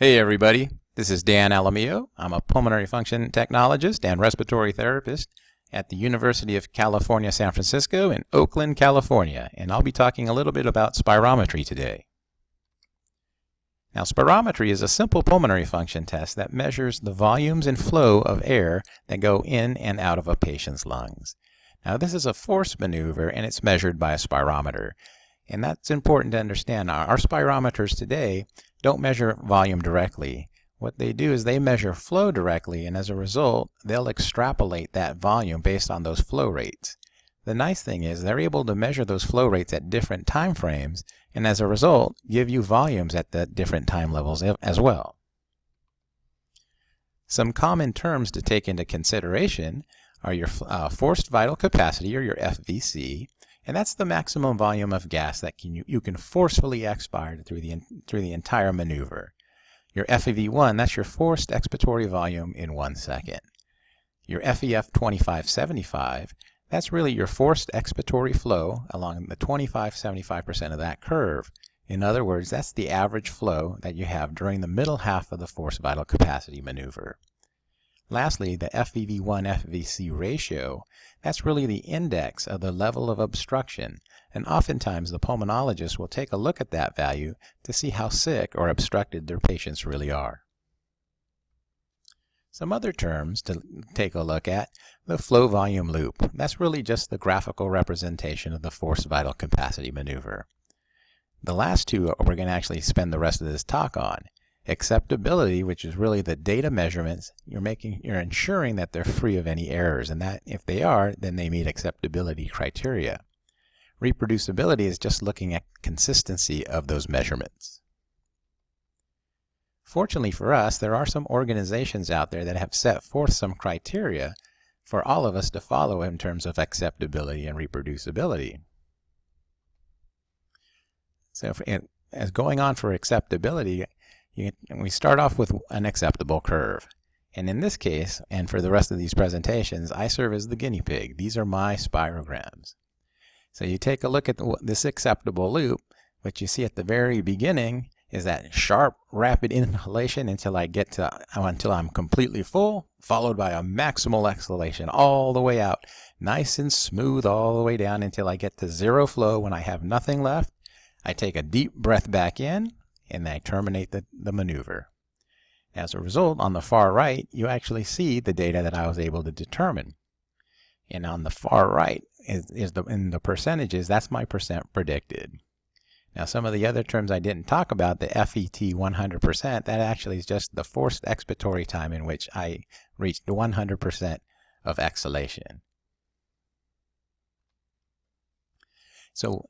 Hey everybody, this is Dan Alamillo. I'm a pulmonary function technologist and respiratory therapist at the University of California, San Francisco in Oakland, California, and I'll be talking a little bit about spirometry today. Now, spirometry is a simple pulmonary function test that measures the volumes and flow of air that go in and out of a patient's lungs. Now, this is a forced maneuver and it's measured by a spirometer. And that's important to understand. Our spirometers today don't measure volume directly. What they do is they measure flow directly, and as a result, they'll extrapolate that volume based on those flow rates. The nice thing is they're able to measure those flow rates at different time frames, and as a result, give you volumes at the different time levels as well. Some common terms to take into consideration are your forced vital capacity, or your FVC, and that's the maximum volume of gas that you can forcefully expire through the entire maneuver. Your FEV1, that's your forced expiratory volume in 1 second. Your FEF 2575, that's really your forced expiratory flow along the 25-75% of that curve. In other words, that's the average flow that you have during the middle half of the forced vital capacity maneuver. Lastly, the FEV1-FVC ratio, that's really the index of the level of obstruction, and oftentimes the pulmonologist will take a look at that value to see how sick or obstructed their patients really are. Some other terms to take a look at: the flow volume loop. That's really just the graphical representation of the forced vital capacity maneuver. The last two we're going to actually spend the rest of this talk on. Acceptability, which is really the data measurements, you're ensuring that they're free of any errors, and that if they are, then they meet acceptability criteria. Reproducibility is just looking at consistency of those measurements. Fortunately for us, there are some organizations out there that have set forth some criteria for all of us to follow in terms of acceptability and reproducibility. So as going on for acceptability, we start off with an acceptable curve. And in this case, and for the rest of these presentations, I serve as the guinea pig. These are my spirograms. So you take a look at this acceptable loop. What you see at the very beginning is that sharp, rapid inhalation until I'm completely full, followed by a maximal exhalation all the way out, nice and smooth all the way down until I get to zero flow. When I have nothing left, I take a deep breath back in, and I terminate the maneuver. As a result, on the far right, you actually see the data that I was able to determine. And on the far right in the percentages, that's my percent predicted. Now, some of the other terms I didn't talk about, the FET 100%, that actually is just the forced expiratory time in which I reached 100% of exhalation. So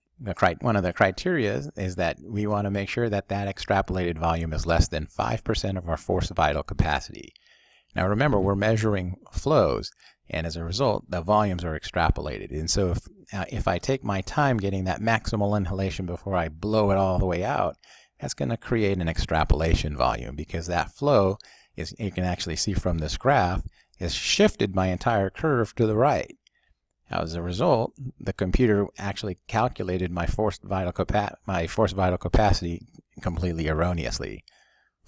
one of the criteria is that we want to make sure that extrapolated volume is less than 5% of our forced vital capacity. Now remember, we're measuring flows, and as a result, the volumes are extrapolated. And so if I take my time getting that maximal inhalation before I blow it all the way out, that's going to create an extrapolation volume, because that flow, you can actually see from this graph, has shifted my entire curve to the right. As a result, the computer actually calculated my forced vital capacity completely erroneously.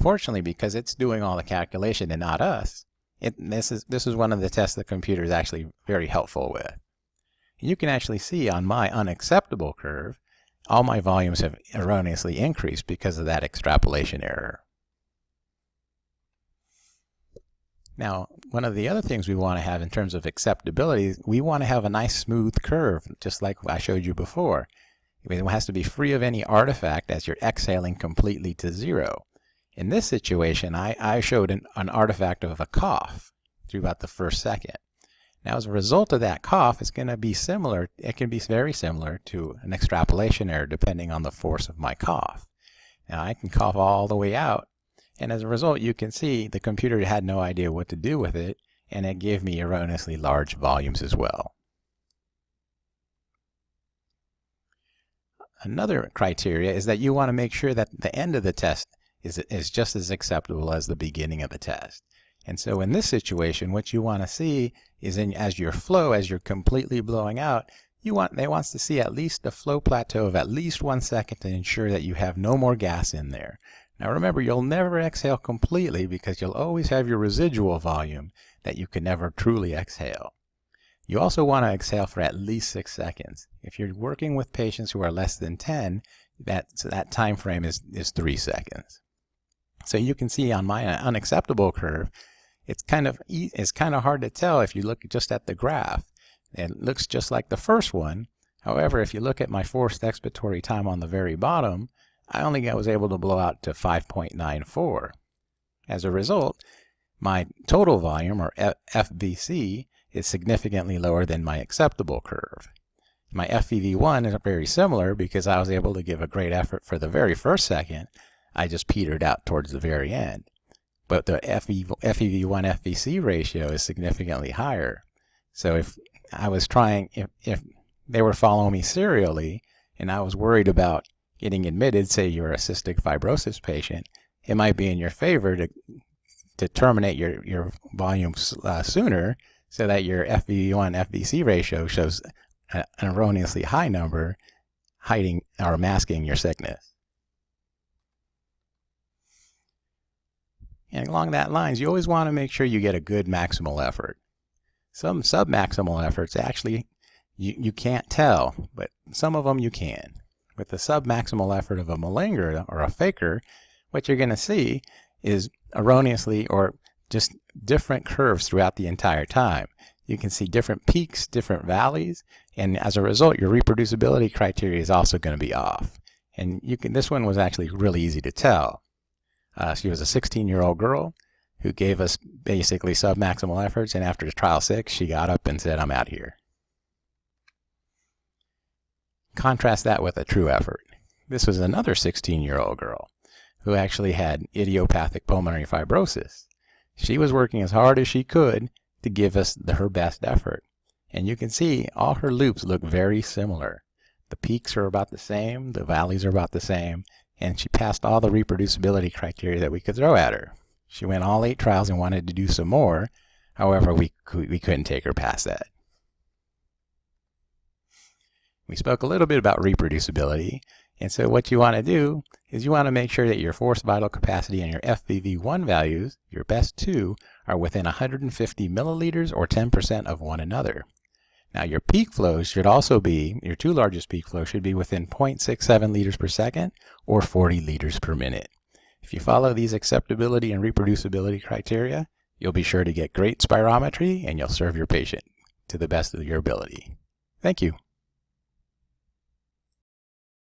Fortunately, because it's doing all the calculation and not us, this is one of the tests the computer is actually very helpful with. You can actually see on my unacceptable curve, all my volumes have erroneously increased because of that extrapolation error. Now, one of the other things we want to have in terms of acceptability, we want to have a nice smooth curve, just like I showed you before. It has to be free of any artifact as you're exhaling completely to zero. In this situation, I showed an artifact of a cough through about the first second. Now, as a result of that cough, it's going to be similar. It can be very similar to an extrapolation error depending on the force of my cough. Now, I can cough all the way out. And as a result, you can see the computer had no idea what to do with it, and it gave me erroneously large volumes as well. Another criteria is that you want to make sure that the end of the test is just as acceptable as the beginning of the test. And so in this situation, what you want to see is as you're completely blowing out, they want to see at least a flow plateau of at least 1 second to ensure that you have no more gas in there. Now remember, you'll never exhale completely because you'll always have your residual volume that you can never truly exhale. You also want to exhale for at least 6 seconds. If you're working with patients who are less than 10, that time frame is 3 seconds. So you can see on my unacceptable curve, it's kind of hard to tell if you look just at the graph. It looks just like the first one. However, if you look at my forced expiratory time on the very bottom, I was able to blow out to 5.94. As a result, my total volume, or FVC, is significantly lower than my acceptable curve. My FEV1 is very similar because I was able to give a great effort for the very first second. I just petered out towards the very end. But the FEV1-FVC ratio is significantly higher. So if they were following me serially and I was worried about getting admitted, say you're a cystic fibrosis patient, it might be in your favor to terminate your volume sooner so that your FEV1-FVC ratio shows an erroneously high number, hiding or masking your sickness. And along that lines, you always want to make sure you get a good maximal effort. Some submaximal efforts, actually, you can't tell, but some of them you can. With the submaximal effort of a malingerer or a faker, what you're going to see is erroneously or just different curves throughout the entire time. You can see different peaks, different valleys, and as a result, your reproducibility criteria is also going to be off. And this one was actually really easy to tell. She was a 16-year-old girl who gave us basically submaximal efforts, and after trial 6, she got up and said, "I'm out of here." Contrast that with a true effort. This was another 16-year-old girl who actually had idiopathic pulmonary fibrosis. She was working as hard as she could to give us her best effort. And you can see all her loops look very similar. The peaks are about the same, the valleys are about the same, and she passed all the reproducibility criteria that we could throw at her. She went all 8 trials and wanted to do some more. However, we couldn't take her past that. We spoke a little bit about reproducibility, and so what you want to do is you want to make sure that your forced vital capacity and your FEV1 values, your best 2, are within 150 milliliters or 10% of one another. Now your peak flows should also be, your 2 largest peak flows should be within 0.67 liters per second or 40 liters per minute. If you follow these acceptability and reproducibility criteria, you'll be sure to get great spirometry and you'll serve your patient to the best of your ability. Thank you.